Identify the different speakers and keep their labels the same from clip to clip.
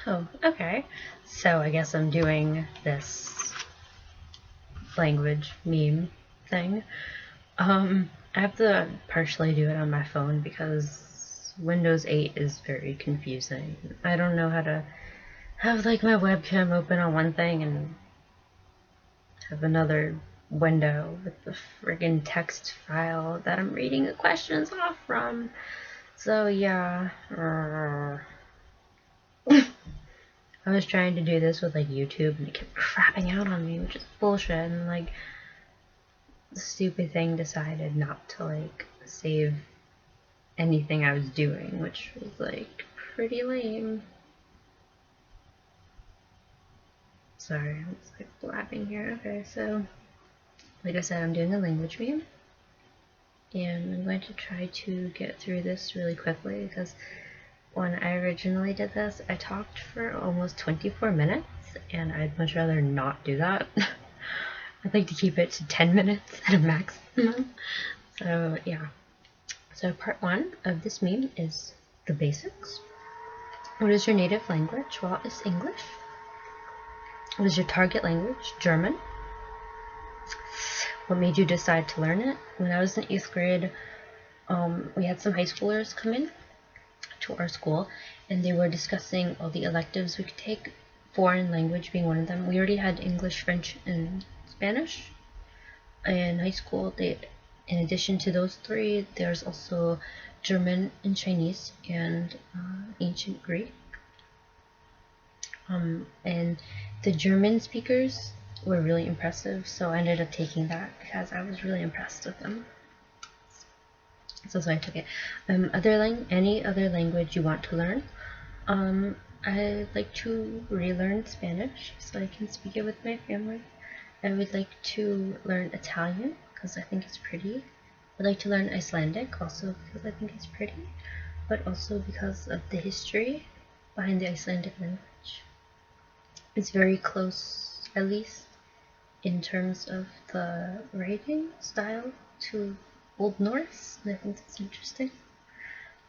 Speaker 1: Oh, okay. So I guess I'm doing this language meme thing. I have to partially do it on my phone because Windows 8 is very confusing. I don't know how to have like my webcam open on one thing and have another window with the friggin' text file that I'm reading the questions off from. So yeah. I was trying to do this with like YouTube and it kept crapping out on me, which is bullshit, and like the stupid thing decided not to like save anything I was doing, which was like pretty lame. Sorry, I'm just like blabbing here. Okay, so like I said, I'm doing a language meme, and I'm going to try to get through this really quickly because when I originally did this, I talked for almost 24 minutes, and I'd much rather not do that. I'd like to keep it to 10 minutes at a maximum. So yeah. So part 1 of this meme is the basics. What is your native language? Well, it's English. What is your target language? German. What made you decide to learn it? When I was in 8th grade, we had some high schoolers come in to our school, and they were discussing all the electives we could take, foreign language being one of them. We already had English, French, and Spanish in high school. In addition to those 3, there's also German and Chinese and ancient Greek. And the German speakers were really impressive, so I ended up taking that because I was really impressed with them. So I took it. Any other language you want to learn? I'd like to relearn Spanish so I can speak it with my family. I would like to learn Italian because I think it's pretty. I'd like to learn Icelandic also because I think it's pretty, but also because of the history behind the Icelandic language. It's very close, at least in terms of the writing style, to Old Norse, and I think that's interesting.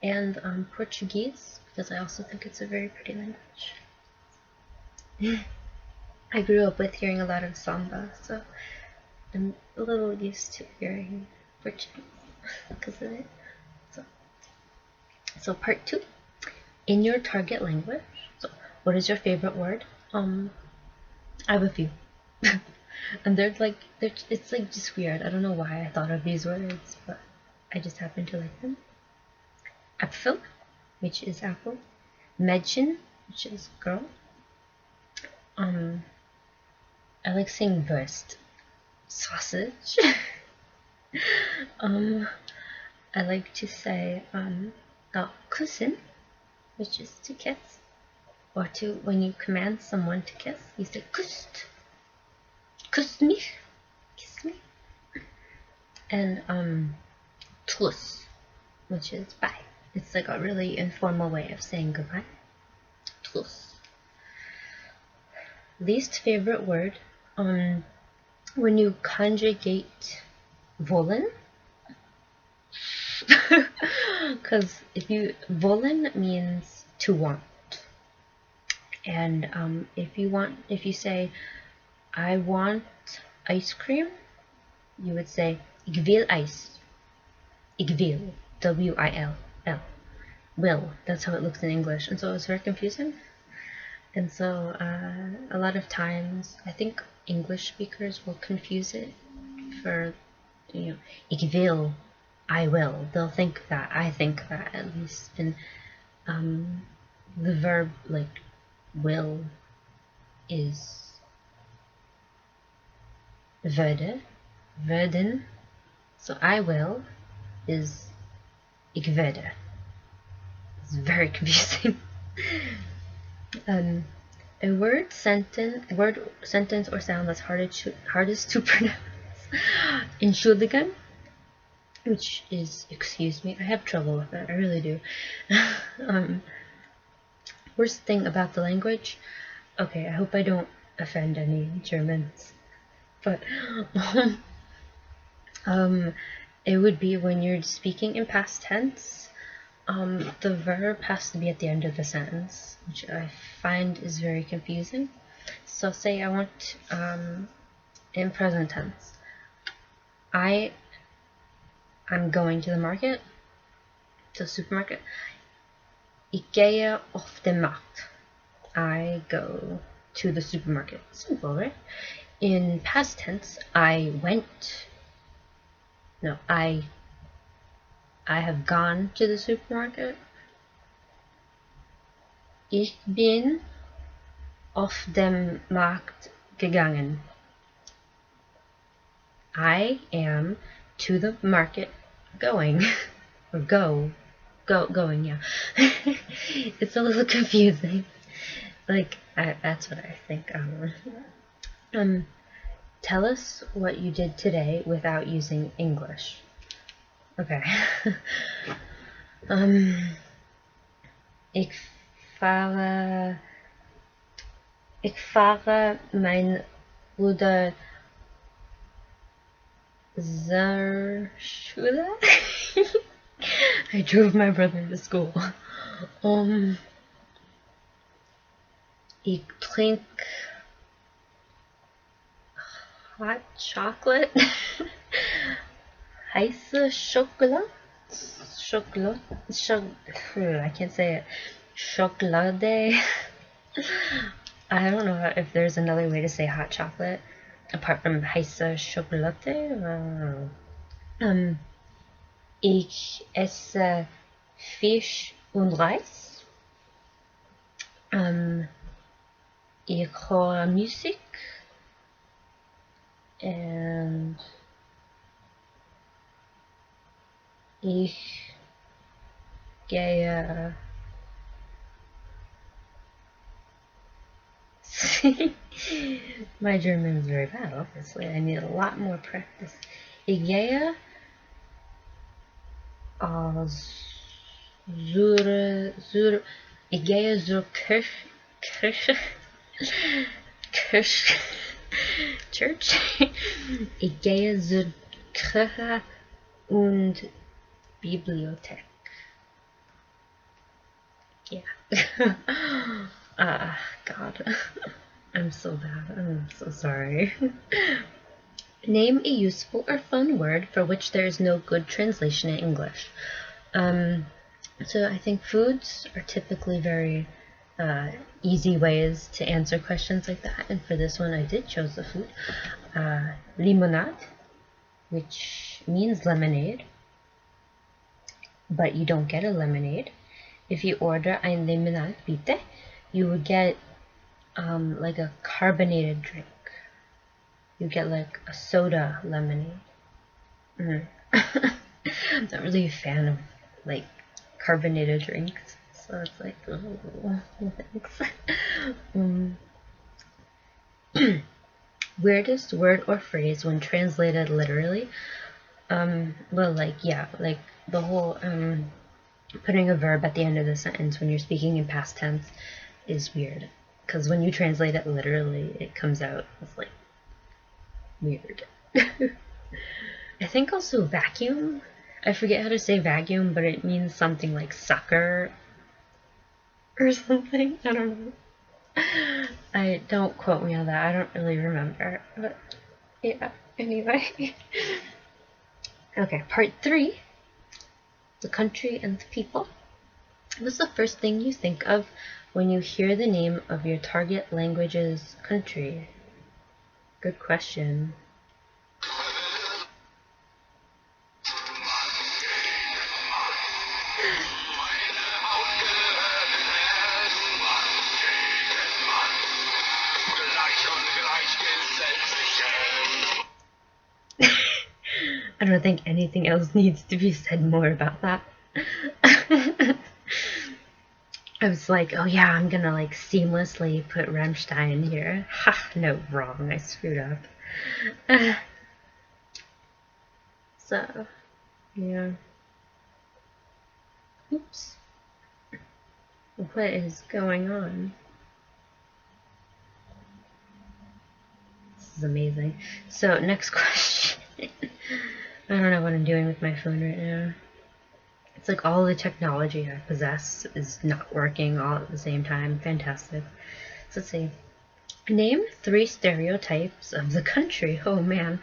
Speaker 1: And Portuguese, because I also think it's a very pretty language. I grew up with hearing a lot of samba, so I'm a little used to hearing Portuguese because of it. So part 2, in your target language. So what is your favorite word? I have a few. And it's like just weird. I don't know why I thought of these words, but I just happen to like them. Apfel, which is apple. Mädchen, which is girl. I like saying Wurst, sausage. I like to say küssen, which is to kiss, or when you command someone to kiss, you say küsst. Küss mich, kiss me. And Tschüss, which is bye. It's like a really informal way of saying goodbye. Tschüss. Least favorite word, when you conjugate wollen, because wollen means to want, and if you say I want ice cream, you would say ik wil ijs. Ik wil, W-I-L-L. Will, that's how it looks in English, and so it's very confusing. And so a lot of times I think English speakers will confuse it for, ik wil, I will. They'll think that, I think that, at least. And the verb like will is werden. So I will is ik werde. It's very confusing. A word, sentence, or sound that's hardest to pronounce. Entschuldigen, which is excuse me. I have trouble with it. I really do. Worst thing about the language. Okay, I hope I don't offend any Germans, but it would be when you're speaking in past tense. The verb has to be at the end of the sentence, which I find is very confusing. So say I want, in present tense, I'm going to the market, to the supermarket. Ik ga op de markt. I go to the supermarket. Simple, right? In past tense, I went. No, I have gone to the supermarket. Ich bin auf dem Markt gegangen. I am to the market going. Or going, yeah. It's a little confusing. Like, that's what I think. Tell us what you did today without using English. Okay. Ich fahre mein Bruder zur Schule. I drove my brother to school. Ich trinke hot chocolate. Heiße Schokolade. I can't say it. Chocolade. I don't know if there's another way to say hot chocolate apart from heiße Schokolade. Ich esse Fisch und Reis. Ich höre Musik. And ich gehe my German is very bad, obviously. I need a lot more practice. Ich gehe ich gehe zur Kirche Church. Ich gehe zur Kirche und Bibliothek. Yeah. God. I'm so bad. I'm so sorry. Name a useful or fun word for which there is no good translation in English. So I think foods are typically very easy ways to answer questions like that. And for this one, I did choose the food. Limonade, which means lemonade, but you don't get a lemonade. If you order ein Limonade, bitte, you would get like a carbonated drink. You get like a soda lemonade. I'm not really a fan of like carbonated drinks, so it's like, oh, thanks. Weirdest word or phrase when translated literally? Well, like, yeah, like the whole putting a verb at the end of the sentence when you're speaking in past tense is weird, because when you translate it literally, it comes out as like weird. I think also vacuum. I forget how to say vacuum, but it means something like sucker or something. I don't know. I don't quote me on that. I don't really remember. But yeah, anyway. Okay, part 3. The country and the people. What's the first thing you think of when you hear the name of your target language's country? Good question. I don't think anything else needs to be said more about that. I was like, oh yeah, I'm gonna like seamlessly put Rammstein here. Ha, no, wrong, I screwed up. So, yeah. Oops. What is going on? This is amazing. So, next question. I don't know what I'm doing with my phone right now. It's like all the technology I possess is not working all at the same time. Fantastic. So let's see. Name 3 stereotypes of the country. Oh man.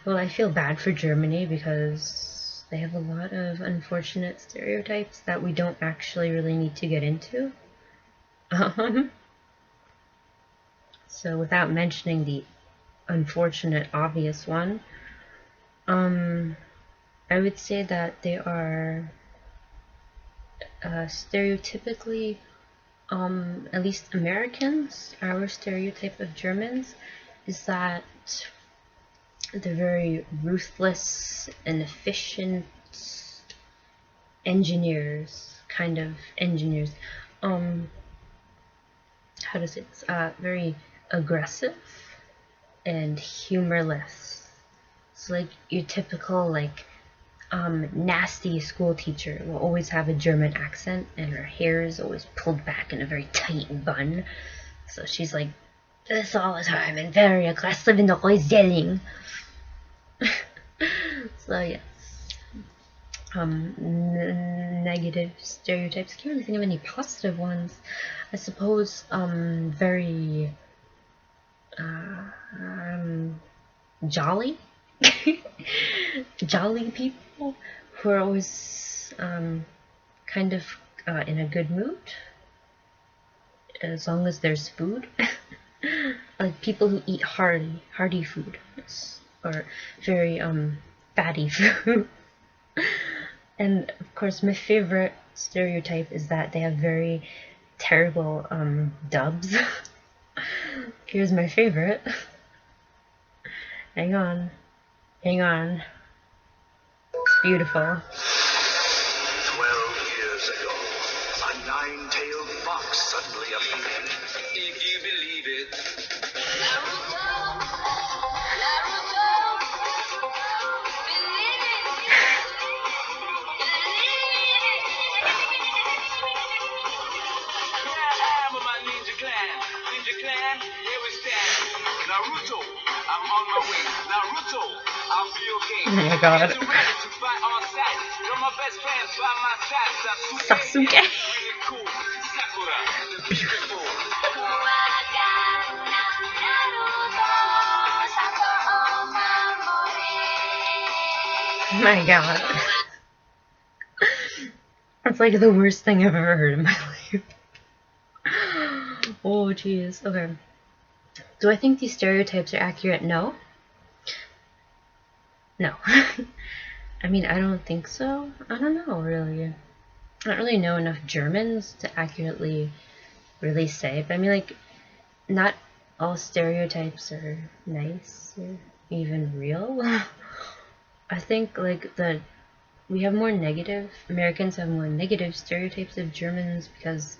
Speaker 1: Well, I feel bad for Germany because they have a lot of unfortunate stereotypes that we don't actually really need to get into. So without mentioning the unfortunate obvious one, I would say that they are stereotypically, at least Americans, our stereotype of Germans is that they're very ruthless and efficient engineers, kind of engineers. How to say this? Very aggressive and humorless. It's like your typical nasty school teacher will always have a German accent, and her hair is always pulled back in a very tight bun. So she's like this all the time and very aggressive and always yelling. So yes. Negative stereotypes. I can't really think of any positive ones. I suppose very jolly. Jolly people who are always kind of in a good mood as long as there's food. Like people who eat hearty food, or very fatty food. And of course my favorite stereotype is that they have very terrible dubs. Here's my favorite. Hang on. It's beautiful.
Speaker 2: 12 years ago, a 9-tailed fox suddenly appeared. If you believe it. Naruto, believe it. Here I am with my ninja clan. Ninja clan, here we stand. Naruto, I'm on my way. Naruto, I'll be okay.
Speaker 1: Oh my god. Sasuke. Oh my god. That's like the worst thing I've ever heard in my life. Oh jeez. Okay. Do I think these stereotypes are accurate? No. No. I mean, I don't think so. I don't know, really. I don't really know enough Germans to accurately really say. But I mean, like, not all stereotypes are nice or even real. I think, like, we have more negative, Americans have more negative stereotypes of Germans because,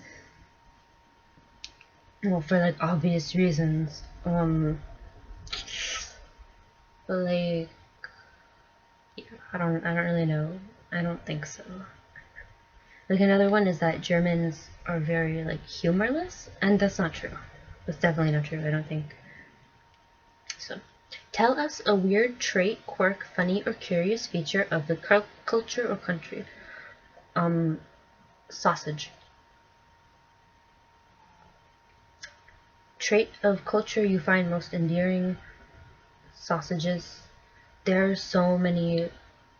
Speaker 1: well, for, like, obvious reasons. But, like, yeah, I don't really know. I don't think so. Like, another one is that Germans are very, like, humorless, and that's not true. That's definitely not true, I don't think. So, tell us a weird trait, quirk, funny, or curious feature of the culture or country. Sausage. Trait of culture you find most endearing. Sausages. There are so many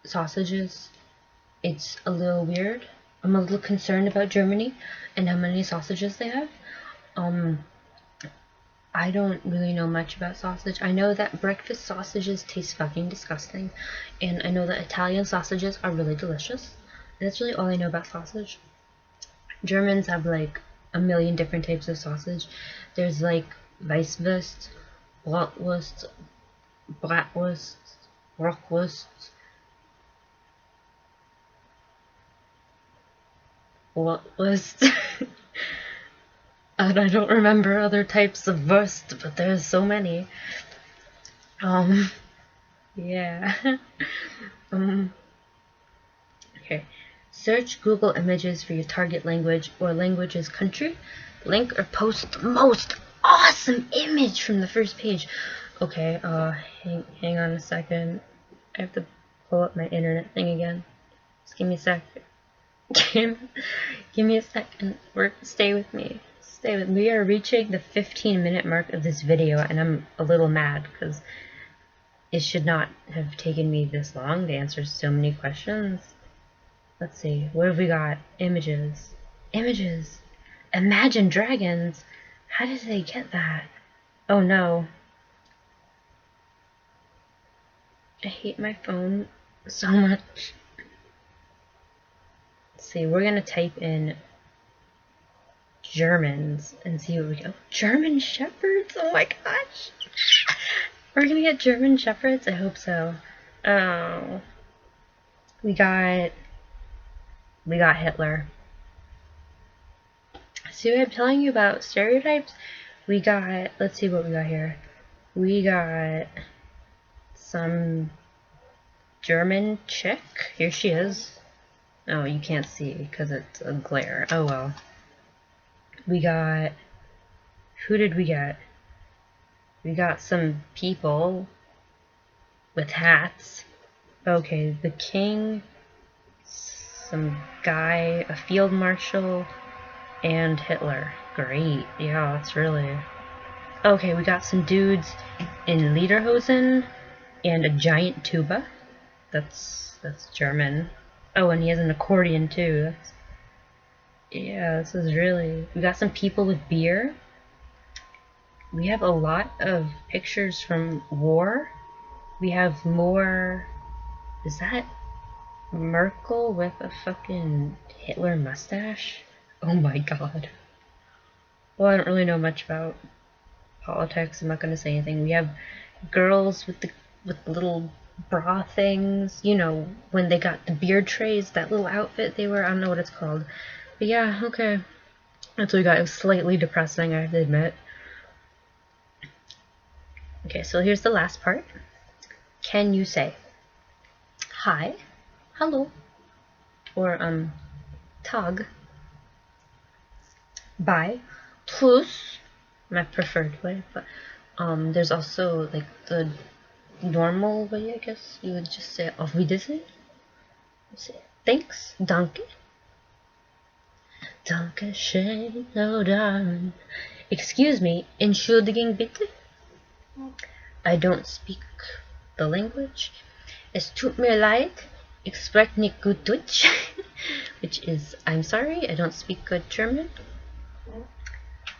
Speaker 1: sausages. It's a little weird. I'm a little concerned about Germany and how many sausages they have. I don't really know much about sausage. I know that breakfast sausages taste fucking disgusting, and I know that Italian sausages are really delicious. That's really all I know about sausage. Germans have like a million different types of sausage. There's like Weisswurst, Bratwurst, Rockwurst, Wurst. And I don't remember other types of wurst, but there's so many. Yeah. Okay. Search Google Images for your target language or language's country. Link or post the most awesome image from the first page. Okay, hang on a second. I have to pull up my internet thing again. Just give me a sec. Give me a second. Stay with me. Stay with me. We are reaching the 15-minute mark of this video, and I'm a little mad because it should not have taken me this long to answer so many questions. Let's see. What have we got? Images. Images. Imagine Dragons. How did they get that? Oh no. I hate my phone so much. Let's see. We're gonna type in Germans and see what we go. German Shepherds? Oh my gosh. We're gonna get German Shepherds? I hope so. Oh. We got Hitler. See what I'm telling you about stereotypes? We got, let's see what we got here. We got some German chick. Here she is. Oh, you can't see because it's a glare. Oh well. We got, who did we get? We got some people with hats. Okay, the king, some guy, a field marshal, and Hitler. Great. Yeah, that's really... Okay, we got some dudes in lederhosen and a giant tuba. That's German. Oh, and he has an accordion too. Yeah, this is really... We got some people with beer. We have a lot of pictures from war. We have more... Is that Merkel with a fucking Hitler mustache? Oh my god. Well, I don't really know much about politics. I'm not gonna say anything. We have girls with the little bra things. You know, when they got the beard trays, that little outfit they wear. I don't know what it's called. But yeah, okay. That's what we got. It was slightly depressing, I have to admit. Okay, so here's the last part. Can you say hi, hello, or tag, bye, plus, my preferred way, but there's also like the normal way, I guess. You would just say auf Wiedersehen. You say thanks, danke. Danke schön, oh darling. Excuse me, entschuldigen bitte. I don't speak the language. Es tut mir leid, ich spreche nicht gut Deutsch, which is, I'm sorry, I don't speak good German.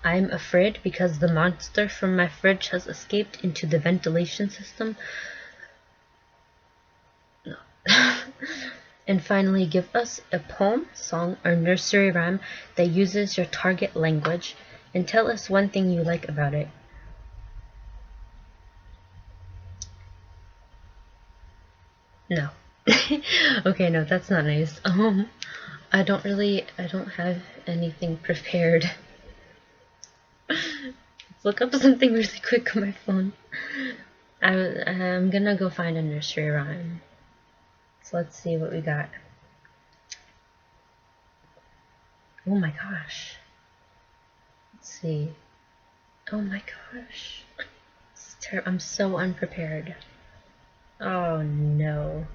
Speaker 1: I'm afraid because the monster from my fridge has escaped into the ventilation system. No. And finally, give us a poem, song, or nursery rhyme that uses your target language, and tell us one thing you like about it. No. Okay, no, that's not nice. I don't have anything prepared. Let's look up something really quick on my phone. I'm gonna go find a nursery rhyme. So let's see what we got. Oh my gosh. Let's see. Oh my gosh. I'm so unprepared. Oh no.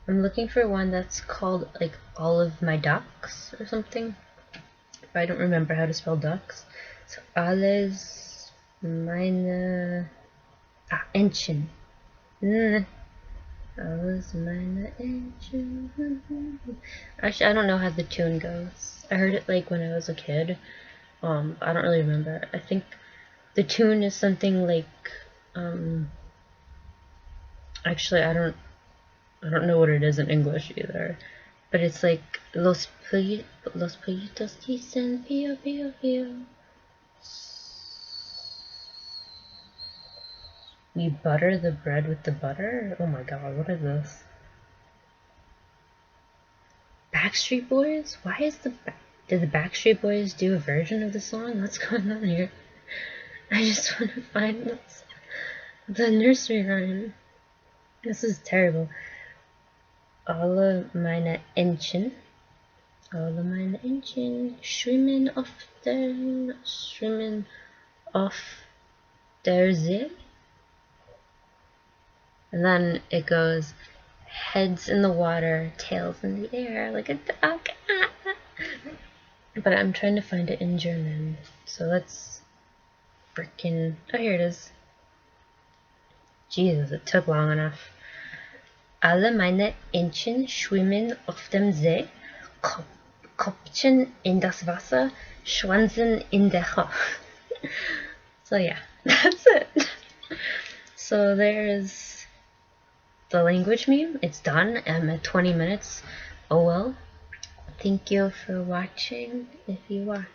Speaker 1: I'm looking for one that's called like All of My Ducks or something. If I don't remember how to spell ducks. So alles meine Entchen. Alles meine Entchen. Actually, I don't know how the tune goes. I heard it like when I was a kid. I don't really remember. I think the tune is something like actually I don't know what it is in English either. But it's like los pollitos dicen pío pío pío. You butter the bread with the butter? Oh my god, what is this? Backstreet Boys? Why is did the Backstreet Boys do a version of the song? What's going on here? I just want to find the nursery rhyme. This is terrible. Alle meine Entchen. Alle meine Entchen schwimmen auf der See. And then it goes, heads in the water, tails in the air, like a duck. But I'm trying to find it in German. So let's frickin'. Oh, here it is. Jesus, it took long enough. Alle meine Entchen schwimmen auf dem See, Kopfchen in das Wasser, Schwanzen in der Ho. So yeah, that's it. So there's the language meme. It's done. I'm at 20 minutes. Oh well. Thank you for watching, if you watch.